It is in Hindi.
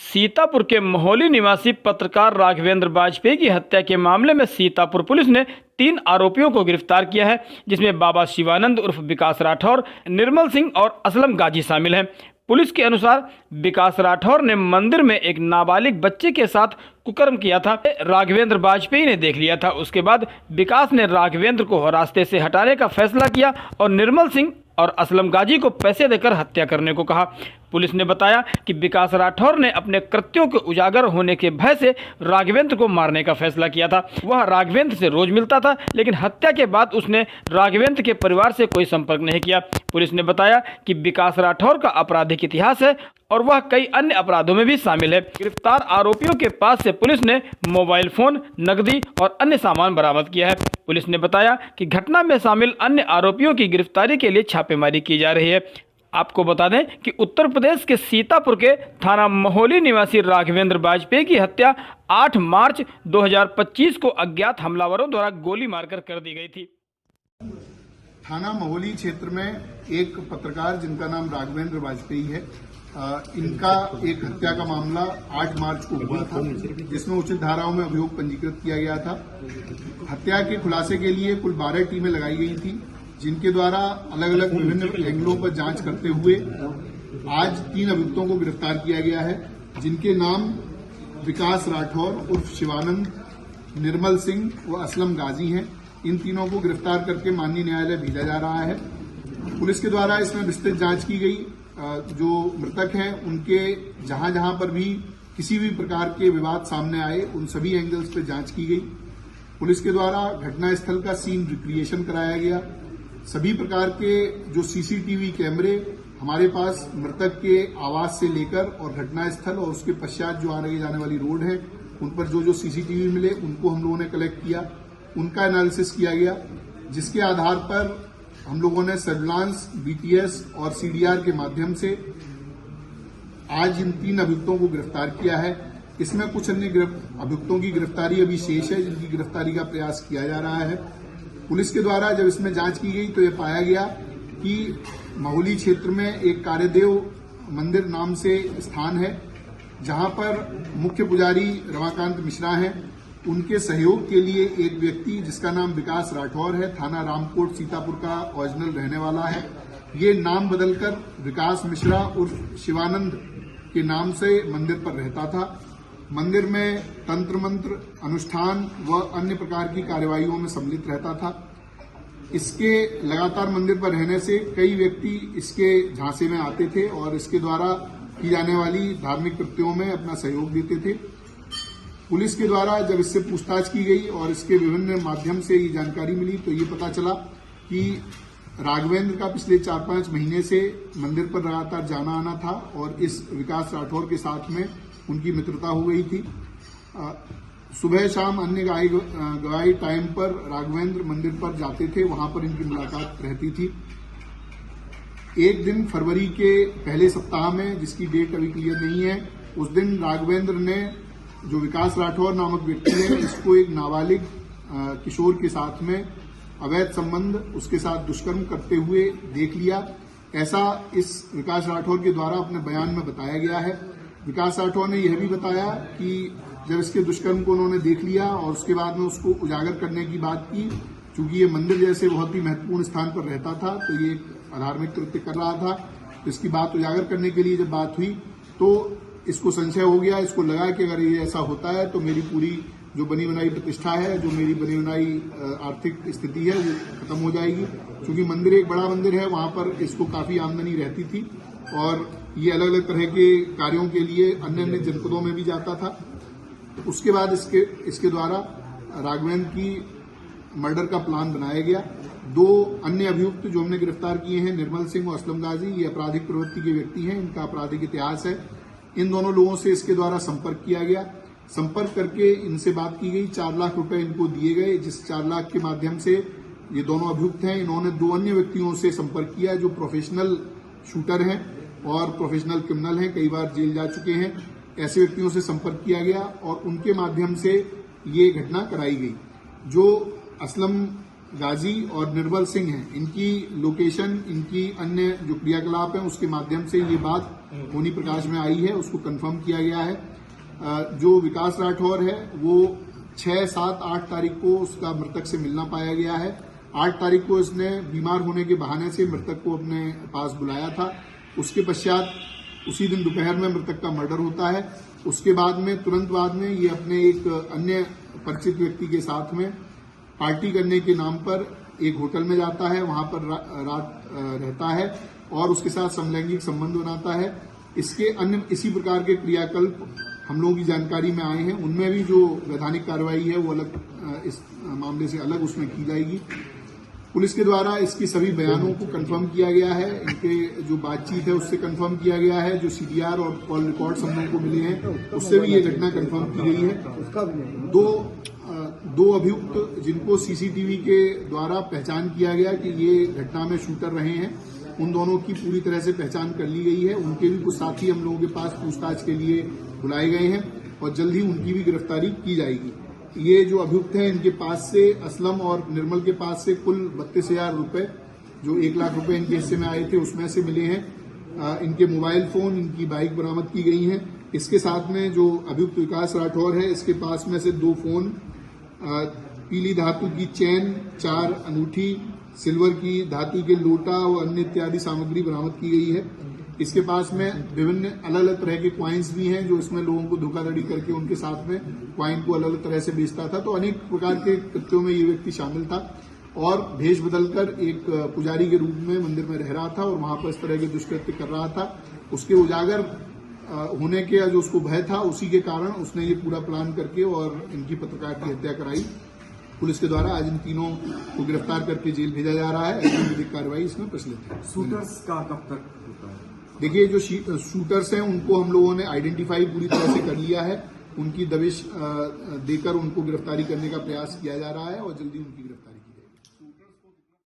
सीतापुर के महोली निवासी पत्रकार राघवेंद्र वाजपेयी की हत्या के मामले में सीतापुर पुलिस ने 3 आरोपियों को गिरफ्तार किया है, जिसमें बाबा शिवानंद उर्फ विकास राठौर, निर्मल सिंह और असलम गाजी शामिल हैं। पुलिस के अनुसार विकास राठौर ने मंदिर में एक नाबालिग बच्चे के साथ कुकर्म किया था। राघवेंद्र वाजपेयी ने देख लिया था। उसके बाद विकास ने राघवेंद्र को रास्ते से हटाने का फैसला किया और निर्मल सिंह और असलम गाजी को पैसे देकर हत्या करने को कहा। पुलिस ने बताया कि विकास राठौर ने अपने कृत्यों के उजागर होने के भय से राघवेंद्र को मारने का फैसला किया था। वह राघवेंद्र से रोज मिलता था, लेकिन हत्या के बाद उसने राघवेंद्र के परिवार से कोई संपर्क नहीं किया। पुलिस ने बताया कि विकास राठौर का आपराधिक इतिहास है और वह कई अन्य अपराधों में भी शामिल है। गिरफ्तार आरोपियों के पास से पुलिस ने मोबाइल फोन, नकदी और अन्य सामान बरामद किया है। पुलिस ने बताया कि घटना में शामिल अन्य आरोपियों की गिरफ्तारी के लिए छापेमारी की जा रही है। आपको बता दें कि उत्तर प्रदेश के सीतापुर के थाना महोली निवासी राघवेंद्र वाजपेयी की हत्या 8 मार्च 2025 को अज्ञात हमलावरों द्वारा गोली मारकर कर दी गई थी। थाना महोली क्षेत्र में एक पत्रकार जिनका नाम राघवेंद्र वाजपेयी है, इनका एक हत्या का मामला 8 मार्च को हुआ था, जिसमें उचित धाराओं में अभियोग पंजीकृत किया गया था। हत्या के खुलासे के लिए कुल 12 टीमें लगाई गई थी, जिनके द्वारा अलग अलग विभिन्न एंगलों पर जांच करते हुए आज 3 अभियुक्तों को गिरफ्तार किया गया है, जिनके नाम विकास राठौर उर्फ शिवानंद, निर्मल सिंह व असलम गाजी हैं। इन तीनों को गिरफ्तार करके माननीय न्यायालय भेजा जा रहा है। पुलिस के द्वारा इसमें विस्तृत जांच की गई। जो मृतक हैं उनके जहां जहां पर भी किसी भी प्रकार के विवाद सामने आए, उन सभी एंगल्स पर जांच की गई। पुलिस के द्वारा घटनास्थल का सीन रिक्रिएशन कराया गया। सभी प्रकार के जो सीसीटीवी कैमरे हमारे पास मृतक के आवास से लेकर और घटनास्थल और उसके पश्चात जो आने जाने वाली रोड है, उन पर जो सीसीटीवी मिले उनको हम लोगों ने कलेक्ट किया, उनका एनालिसिस किया गया, जिसके आधार पर हम लोगों ने सर्विलांस, बीटीएस और सीडीआर के माध्यम से आज इन 3 अभियुक्तों को गिरफ्तार किया है। इसमें कुछ अन्य अभियुक्तों की गिरफ्तारी अभी शेष है, जिनकी गिरफ्तारी का प्रयास किया जा रहा है। पुलिस के द्वारा जब इसमें जांच की गई तो ये पाया गया कि महोली क्षेत्र में एक कार्यदेव मंदिर नाम से स्थान है, जहां पर मुख्य पुजारी रमाकांत मिश्रा हैं। उनके सहयोग के लिए एक व्यक्ति जिसका नाम विकास राठौर है, थाना रामकोट सीतापुर का ओरिजिनल रहने वाला है, ये नाम बदलकर विकास मिश्रा उर्फ शिवानंद के नाम से मंदिर पर रहता था। मंदिर में तंत्र मंत्र, अनुष्ठान व अन्य प्रकार की कार्यवाहियों में सम्मिलित रहता था। इसके लगातार मंदिर पर रहने से कई व्यक्ति इसके झांसे में आते थे और इसके द्वारा की जाने वाली धार्मिक कृत्यों में अपना सहयोग देते थे। पुलिस के द्वारा जब इससे पूछताछ की गई और इसके विभिन्न माध्यम से ये जानकारी मिली तो ये पता चला कि राघवेंद्र का पिछले 4-5 महीने से मंदिर पर लगातार जाना आना था और इस विकास राठौर के साथ में उनकी मित्रता हो गई थी। सुबह शाम अन्य गवाही टाइम पर राघवेंद्र मंदिर पर जाते थे, वहां पर इनकी मुलाकात रहती थी। एक दिन फरवरी के पहले सप्ताह में, जिसकी डेट अभी क्लियर नहीं है, उस दिन राघवेंद्र ने जो विकास राठौर नामक व्यक्ति है, इसको एक नाबालिग किशोर के साथ में अवैध संबंध, उसके साथ दुष्कर्म करते हुए देख लिया। ऐसा इस विकास राठौर के द्वारा अपने बयान में बताया गया है। विकास राठौर ने यह भी बताया कि जब इसके दुष्कर्म को उन्होंने देख लिया और उसके बाद में उसको उजागर करने की बात की, चूंकि ये मंदिर जैसे बहुत ही महत्वपूर्ण स्थान पर रहता था तो ये अधार्मिक कृत्य कर रहा था, तो इसकी बात उजागर करने के लिए जब बात हुई तो इसको संशय हो गया। इसको लगा कि अगर ये ऐसा होता है तो मेरी पूरी जो बनी बनाई प्रतिष्ठा है, जो मेरी बनी बनाई आर्थिक स्थिति है, वो खत्म हो जाएगी। क्योंकि मंदिर एक बड़ा मंदिर है, वहां पर इसको काफी आमदनी रहती थी और ये अलग अलग तरह के कार्यों के लिए अन्य अन्य जनपदों में भी जाता था। उसके बाद इसके द्वारा राघवेंद्र की मर्डर का प्लान बनाया गया। 2 अन्य अभियुक्त जो हमने गिरफ्तार किए हैं, निर्मल सिंह और असलम गाजी, ये आपराधिक प्रवृत्ति के व्यक्ति हैं, इनका आपराधिक इतिहास है। इन दोनों लोगों से इसके द्वारा संपर्क किया गया। संपर्क करके इनसे बात की गई, 4 लाख रुपए इनको दिए गए, जिस 4 लाख के माध्यम से ये दोनों अभियुक्त हैं, इन्होंने 2 अन्य व्यक्तियों से संपर्क किया जो प्रोफेशनल शूटर हैं और प्रोफेशनल क्रिमिनल हैं, कई बार जेल जा चुके हैं। ऐसे व्यक्तियों से संपर्क किया गया और उनके माध्यम से ये घटना कराई गई। जो असलम गाजी और निर्मल सिंह हैं, इनकी लोकेशन, इनकी अन्य जो क्रियाकलाप हैं, उसके माध्यम से ये बात होनी प्रकाश में आई है उसको कंफर्म किया गया है। जो विकास राठौर है वो 6, 7, 8 तारीख को उसका मृतक से मिलना पाया गया है। 8 तारीख को इसने बीमार होने के बहाने से मृतक को अपने पास बुलाया था। उसके पश्चात उसी दिन दोपहर में मृतक का मर्डर होता है। उसके बाद में तुरंत बाद में ये अपने एक अन्य परिचित व्यक्ति के साथ में पार्टी करने के नाम पर एक होटल में जाता है, वहां पर रात रहता है और उसके साथ समलैंगिक संबंध बनाता है। इसके अन्य इसी प्रकार के क्रियाकल्प हम लोगों की जानकारी में आए हैं। उनमें भी जो वैधानिक कार्रवाई है वो अलग इस मामले से अलग उसमें की जाएगी। पुलिस के द्वारा इसके सभी बयानों को कंफर्म किया गया है, इनके जो बातचीत है उससे कंफर्म किया गया है, जो सीडीआर और कॉल रिकॉर्ड्स हम लोगों को मिले हैं उससे भी ये घटना कंफर्म की गई है। दो अभियुक्त जिनको सीसीटीवी के द्वारा पहचान किया गया कि ये घटना में शूटर रहे हैं, उन दोनों की पूरी तरह से पहचान कर ली गई है। उनके भी कुछ साथी हम लोगों के पास पूछताछ के लिए बुलाए गए हैं और जल्द ही उनकी भी गिरफ्तारी की जाएगी। ये जो अभियुक्त हैं इनके पास से असलम और निर्मल के पास से कुल 32,000 रुपए, जो 1 लाख रुपए इनके हिस्से में आए थे उसमें से मिले हैं। इनके मोबाइल फोन, इनकी बाइक बरामद की गई हैं। इसके साथ में जो अभियुक्त विकास राठौर है इसके पास में से 2 फोन, पीली धातु की चैन, 4 अंगूठी, सिल्वर की धातु के लोटा और अन्य इत्यादि सामग्री बरामद की गई है। इसके पास में विभिन्न अलग अलग तरह के क्वाइंस भी हैं जो इसमें लोगों को धोखाधड़ी करके उनके साथ में क्वाइन को अलग अलग तरह से बेचता था। तो अनेक प्रकार के कृत्यों में ये व्यक्ति शामिल था और भेष बदलकर एक पुजारी के रूप में मंदिर में रह रहा था और वहां पर इस तरह के दुष्कृत्य कर रहा था। उसके उजागर होने के जो उसको भय था उसी के कारण उसने ये पूरा प्लान करके और इनकी पत्रकार की हत्या कराई। पुलिस के द्वारा आज इन तीनों को गिरफ्तार करके जेल भेजा जा रहा है। विधिक कार्रवाई इसमें प्रचलित है। शूटर्स का कब तक होता है? देखिए, जो शूटर्स हैं उनको हम लोगों ने आइडेंटिफाई पूरी तरह से कर लिया है। उनकी दबिश देकर उनको गिरफ्तारी करने का प्रयास किया जा रहा है और जल्दी उनकी गिरफ्तारी की